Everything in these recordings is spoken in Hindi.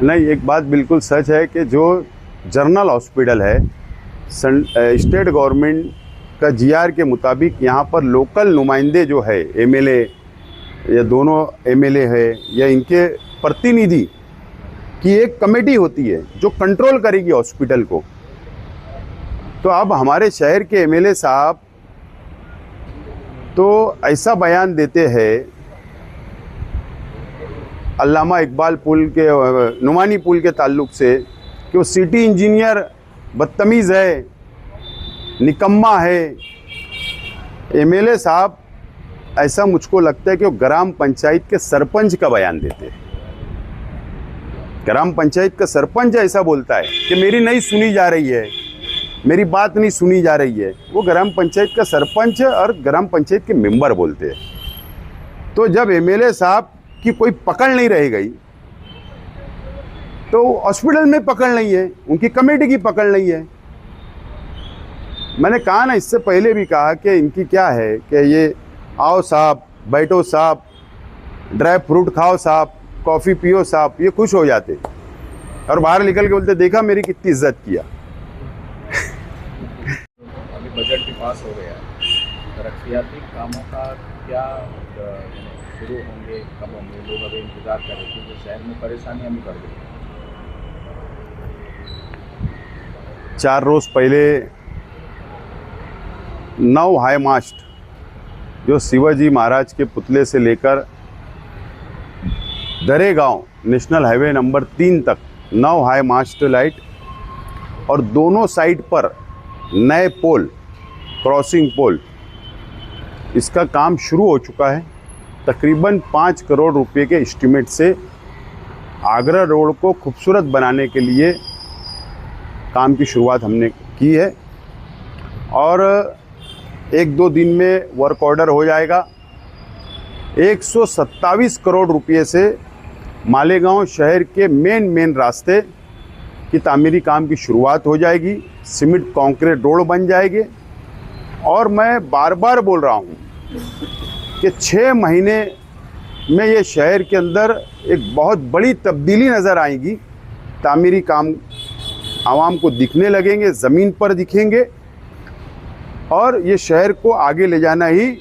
नहीं, एक बात बिल्कुल सच है कि जो जनरल हॉस्पिटल है, स्टेट गवर्नमेंट का जीआर के मुताबिक यहाँ पर लोकल नुमाइंदे जो है, एमएलए या दोनों एमएलए है या इनके प्रतिनिधि की एक कमेटी होती है जो कंट्रोल करेगी हॉस्पिटल को। तो अब हमारे शहर के एमएलए साहब तो ऐसा बयान देते हैं अल्लामा इकबाल पुल के, नुमानी पुल के ताल्लुक़ से, कि वो सिटी इंजीनियर बदतमीज़ है, निकम्मा है। एमएलए साहब ऐसा मुझको लगता है कि वो ग्राम पंचायत के सरपंच का बयान देते हैं। ग्राम पंचायत का सरपंच ऐसा बोलता है कि मेरी नहीं सुनी जा रही है, मेरी बात नहीं सुनी जा रही है। वो ग्राम पंचायत का सरपंच और ग्राम पंचायत के मेंबर बोलते हैं। तो जब एमएलए साहब की कोई पकड़ नहीं रह गई तो हॉस्पिटल में पकड़ नहीं है, उनकी कमेटी की पकड़ नहीं है। मैंने कहा ना, इससे पहले भी कहा कि इनकी क्या है कि ये आओ साहब, बैठो साहब, ड्राई फ्रूट खाओ साहब, कॉफ़ी पियो साहब, ये खुश हो जाते और बाहर निकल के बोलते देखा मेरी कितनी इज्जत किया। अभी बजट भी पास हो गया, तरक्याती कामों का क्या शुरू होंगे, कब होंगे? लोग अभी इंतजार कर रहे थे, जो शहर में परेशानियां भी बढ़ गई। 4 रोज़ पहले 9 हाई मास्ट जो शिवाजी महाराज के पुतले से लेकर दरेगांव नेशनल हाईवे नंबर 3 तक 9 हाई मास्ट लाइट और दोनों साइड पर नए पोल, क्रॉसिंग पोल, इसका काम शुरू हो चुका है। तकरीबन 5 करोड़ रुपए के एस्टीमेट से आगरा रोड को खूबसूरत बनाने के लिए काम की शुरुआत हमने की है और 1-2 दिन में वर्क ऑर्डर हो जाएगा। 127 करोड़ रुपए से मालेगांव शहर के मेन रास्ते की तामीरी काम की शुरुआत हो जाएगी। सीमेंट कंक्रीट रोड बन जाएंगे और मैं बार बार बोल रहा हूँ कि 6 महीने में ये शहर के अंदर एक बहुत बड़ी तब्दीली नज़र आएगी। तामीरी काम आवाम को दिखने लगेंगे, ज़मीन पर दिखेंगे और ये शहर को आगे ले जाना ही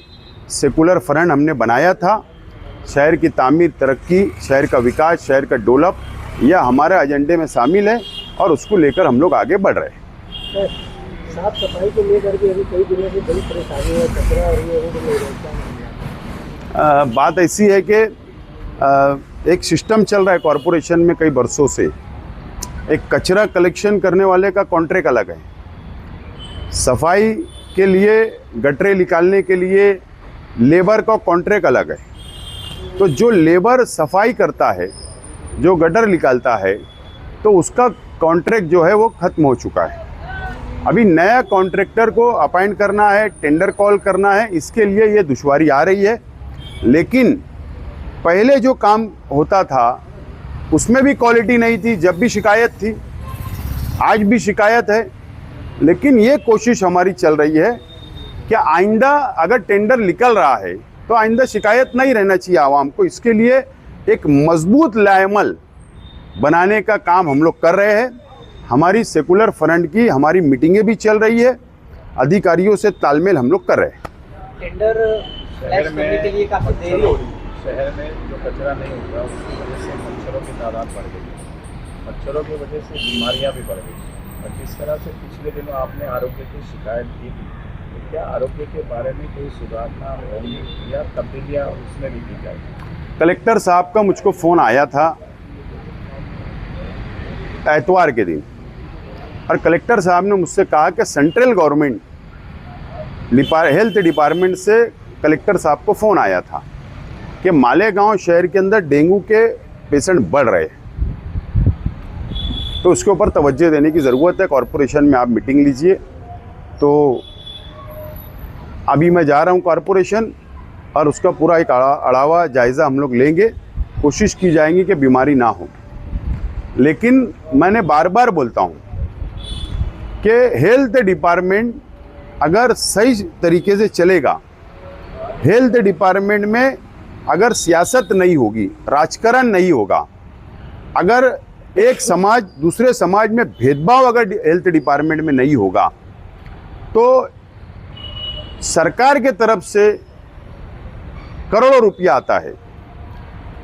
सेकुलर फ्रंट हमने बनाया था। शहर की तामीर, तरक्की, शहर का विकास, शहर का डेवलप, यह हमारे एजेंडे में शामिल है और उसको लेकर हम लोग आगे बढ़ रहे हैं। साफ सफाई को लेकर के अभी कई दिनों से बड़ी परेशानी है, कचरा और ये बात ऐसी है कि एक सिस्टम चल रहा है कॉरपोरेशन में कई बरसों से। एक कचरा कलेक्शन करने वाले का कॉन्ट्रैक्ट अलग है, सफाई के लिए, गटरे निकालने के लिए लेबर का कॉन्ट्रैक्ट अलग है। तो जो लेबर सफाई करता है, जो गटर निकालता है, तो उसका कॉन्ट्रैक्ट जो है वो ख़त्म हो चुका है। अभी नया कॉन्ट्रैक्टर को अपॉइंट करना है, टेंडर कॉल करना है, इसके लिए ये दुश्वारी आ रही है। लेकिन पहले जो काम होता था उसमें भी क्वालिटी नहीं थी, जब भी शिकायत थी, आज भी शिकायत है। लेकिन ये कोशिश हमारी चल रही है कि आइंदा अगर टेंडर निकल रहा है तो आइंदा शिकायत नहीं रहना चाहिए आवाम को। इसके लिए एक मजबूत लाएमल बनाने का काम हम लोग कर रहे हैं। हमारी सेकुलर फ्रंट की हमारी मीटिंगें भी चल रही है, अधिकारियों से तालमेल हम लोग कर रहे हैं। टेंडर शहर में काफ़ी देरी हो रही है। शहर में जो कचरा नहीं होता उसकी वजह से मच्छरों की तादाद बढ़ गई है, मच्छरों की वजह से बीमारियां भी बढ़ गई। और जिस तरह से पिछले दिनों आपने आरोग्य की शिकायत की थी, तो क्या आरोग्य के बारे में कोई सुधारना होंगी या तब्दीलियाँ उसमें भी की जाएगी? कलेक्टर साहब का मुझको फ़ोन आया था एतवार के दिन और कलेक्टर साहब ने मुझसे कहा कि सेंट्रल गवर्नमेंट हेल्थ डिपार्टमेंट से कलेक्टर साहब को फ़ोन आया था कि मालेगांव शहर के अंदर डेंगू के पेशेंट बढ़ रहे हैं, तो उसके ऊपर तवज्जो देने की ज़रूरत है। कॉरपोरेशन में आप मीटिंग लीजिए। तो अभी मैं जा रहा हूं कॉरपोरेशन और उसका पूरा एक अड़ावा जायज़ा हम लोग लेंगे। कोशिश की जाएगी कि बीमारी ना हो। लेकिन मैंने बार बार बोलता हूं कि हेल्थ डिपार्टमेंट अगर सही तरीके से चलेगा, हेल्थ डिपार्टमेंट में अगर सियासत नहीं होगी, राजकारण नहीं होगा, अगर एक समाज दूसरे समाज में भेदभाव अगर हेल्थ डिपार्टमेंट में नहीं होगा तो सरकार के तरफ से करोड़ों रुपया आता है,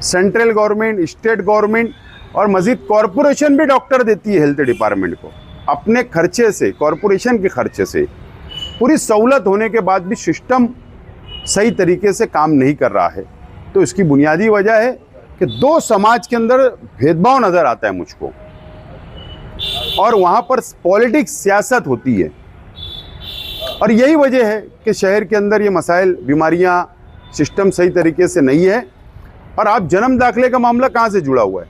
सेंट्रल गवर्नमेंट, स्टेट गवर्नमेंट और मजीद कॉरपोरेशन भी डॉक्टर देती है हेल्थ डिपार्टमेंट को अपने खर्चे से, कॉरपोरेशन के खर्चे से। पूरी सहूलत होने के बाद भी सिस्टम सही तरीके से काम नहीं कर रहा है। तो इसकी बुनियादी वजह है कि दो समाज के अंदर भेदभाव नज़र आता है मुझको, और वहाँ पर पॉलिटिक्स, सियासत होती है। और यही वजह है कि शहर के अंदर ये मसाइल, बीमारियाँ, सिस्टम सही तरीके से नहीं है। और आप जन्म दाखिले का मामला कहाँ से जुड़ा हुआ है?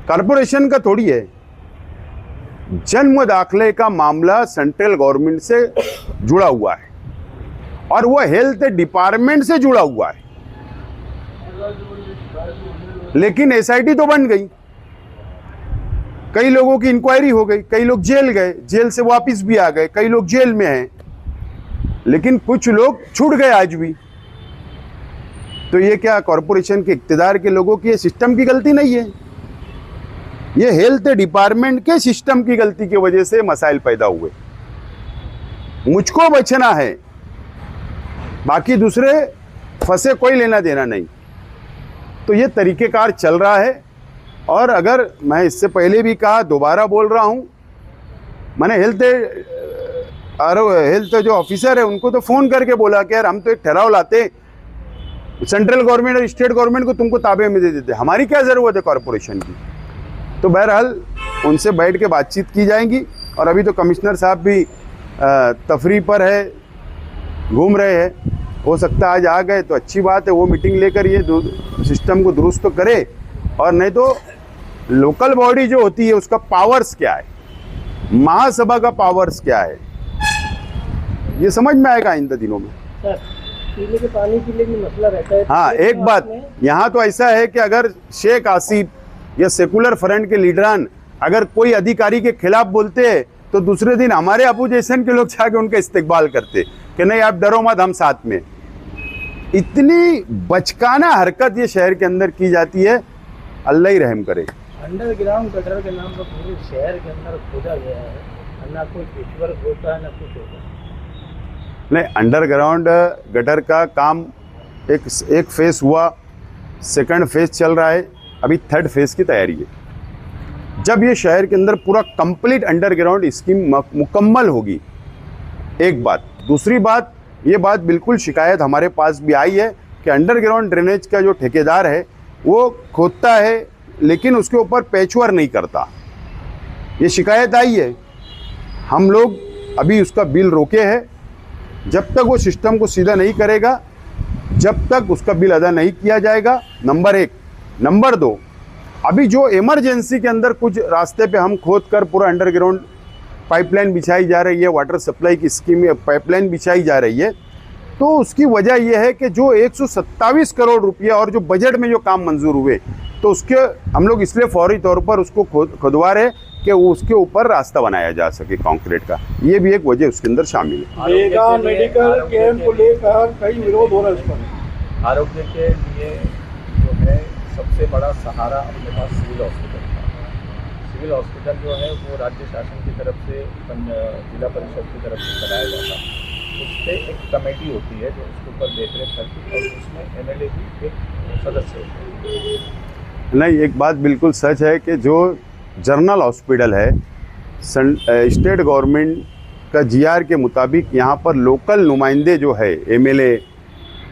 कॉरपोरेशन का थोड़ी है। जन्म दाखिले का मामला सेंट्रल गवर्नमेंट से जुड़ा हुआ है और वो हेल्थ डिपार्टमेंट से जुड़ा हुआ है। लेकिन एसआईटी तो बन गई, कई लोगों की इंक्वायरी हो गई, कई लोग जेल गए, जेल से वापस भी आ गए, कई लोग जेल में हैं, लेकिन कुछ लोग छूट गए आज भी। तो ये क्या कॉरपोरेशन के इक्तिदार के लोगों की, ये सिस्टम की गलती नहीं है, ये हेल्थ डिपार्टमेंट के सिस्टम की गलती की वजह से मसाइल पैदा हुए। मुझको बचना है, बाकी दूसरे फंसे कोई लेना देना नहीं। तो ये तरीक़ेकार चल रहा है। और अगर मैं इससे पहले भी कहा, दोबारा बोल रहा हूँ, मैंने हेल्थ जो ऑफिसर है उनको तो फ़ोन करके बोला कि यार हम तो एक ठहराव लाते, सेंट्रल गवर्नमेंट और स्टेट गवर्नमेंट को तुमको ताबे में दे देते, हमारी क्या ज़रूरत है कॉरपोरेशन की। तो बहरहाल उनसे बैठ के बातचीत की जाएगी। और अभी तो कमिश्नर साहब भी तफरी पर है, घूम रहे हैं, हो सकता है आज आ गए तो अच्छी बात है, वो मीटिंग लेकर ये सिस्टम को दुरुस्त तो करे। और नहीं तो लोकल बॉडी जो होती है उसका पावर्स क्या है, महासभा का पावर्स क्या है, ये समझ में आएगा आइंदा दिनों में। सर, पीने के पानी के लिए भी मसला रहता है। हाँ, एक बात यहाँ तो ऐसा है कि अगर शेख आसिफ या सेकुलर फ्रंट के लीडरान अगर कोई अधिकारी के खिलाफ बोलते हैं तो दूसरे दिन हमारे अपोजिशन के लोग जाके उनका इस्तेकबाल करते कि नहीं आप डरो मत, हम साथ में। इतनी बचकाना हरकत ये शहर के अंदर की जाती है, अल्लाह ही रहम करे। अंडरग्राउंड गटर के नाम पर पूरे शहर के अंदर खोदा गया है, ना कोई पेशवर होता है ना कुछ होता है। नहीं, अंडरग्राउंड गटर का काम एक फेस हुआ, सेकंड फेस चल रहा है, अभी थर्ड फेस की तैयारी है। जब ये शहर के अंदर पूरा कंप्लीट अंडरग्राउंड स्कीम मुकम्मल होगी, एक बात। दूसरी बात, ये बात बिल्कुल शिकायत हमारे पास भी आई है कि अंडरग्राउंड ड्रेनेज का जो ठेकेदार है वो खोदता है लेकिन उसके ऊपर पैचवर्क नहीं करता, ये शिकायत आई है। हम लोग अभी उसका बिल रोके हैं, जब तक वो सिस्टम को सीधा नहीं करेगा, जब तक उसका बिल अदा नहीं किया जाएगा, नंबर एक। नंबर दो, अभी जो इमरजेंसी के अंदर कुछ रास्ते पे हम खोद कर पूरा अंडरग्राउंड पाइपलाइन बिछाई जा रही है, वाटर सप्लाई की स्कीम में पाइपलाइन बिछाई जा रही है, तो उसकी वजह यह है कि जो 127 करोड़ रुपया और जो बजट में जो काम मंजूर हुए, तो उसके हम लोग इसलिए फौरी तौर पर उसको खुदवा रहे कि उसके ऊपर रास्ता बनाया जा सके कंक्रीट का। ये भी एक वजह उसके अंदर शामिल है। मेगा मेडिकल कैंप को लेकर कई विरोध हो रहा है इस पर। आरोग्य के लिए जो है सबसे बड़ा सहारा अपने पास सिविल हॉस्पिटल था। सिविल हॉस्पिटल जो है वो राज्य शासन की तरफ से, जिला परिषद की तरफ से चलाया जाता। उस पर एक कमेटी होती है जो उसके ऊपर देखरेख करती है और उसमें एमएलए भी एक सदस्य होते हैं। नहीं, एक बात बिल्कुल सच है कि जो जनरल हॉस्पिटल है, स्टेट गवर्नमेंट का जीआर के मुताबिक यहाँ पर लोकल नुमाइंदे जो है, एमएलए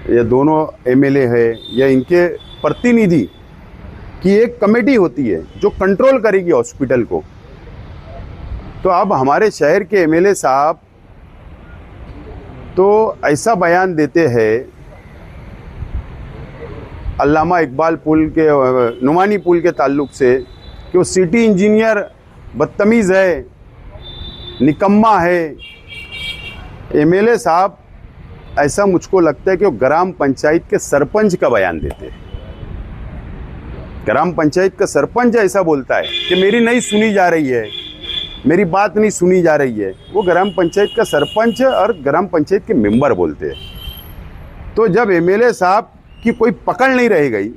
या दोनों एमएलए है या इनके प्रतिनिधि की एक कमेटी होती है जो कंट्रोल करेगी हॉस्पिटल को। तो अब हमारे शहर के एमएलए साहब तो ऐसा बयान देते हैं, अल्लामा इकबाल पुल के, नुमानी पुल के ताल्लुक से, कि वो सिटी इंजीनियर बदतमीज़ है, निकम्मा है। एमएलए साहब ऐसा मुझको लगता है कि वो ग्राम पंचायत के सरपंच का बयान देते हैं। ग्राम पंचायत का सरपंच ऐसा बोलता है कि मेरी नहीं सुनी जा रही है, मेरी बात नहीं सुनी जा रही है, वो ग्राम पंचायत का सरपंच और ग्राम पंचायत के मेंबर बोलते हैं। तो जब एमएलए साहब की कोई पकड़ नहीं रह गई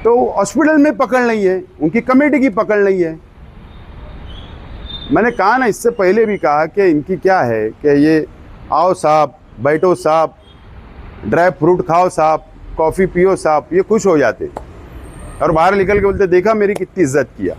तो हॉस्पिटल में पकड़ नहीं है, उनकी कमेटी की पकड़ नहीं है। मैंने कहा ना, इससे पहले भी कहा कि इनकी क्या है कि ये आओ साहब, बैठो साहब, ड्राई फ्रूट खाओ साहब, कॉफ़ी पियो साहब, ये खुश हो जाते और बाहर निकल के बोलते देखा मेरी कितनी इज्जत किया।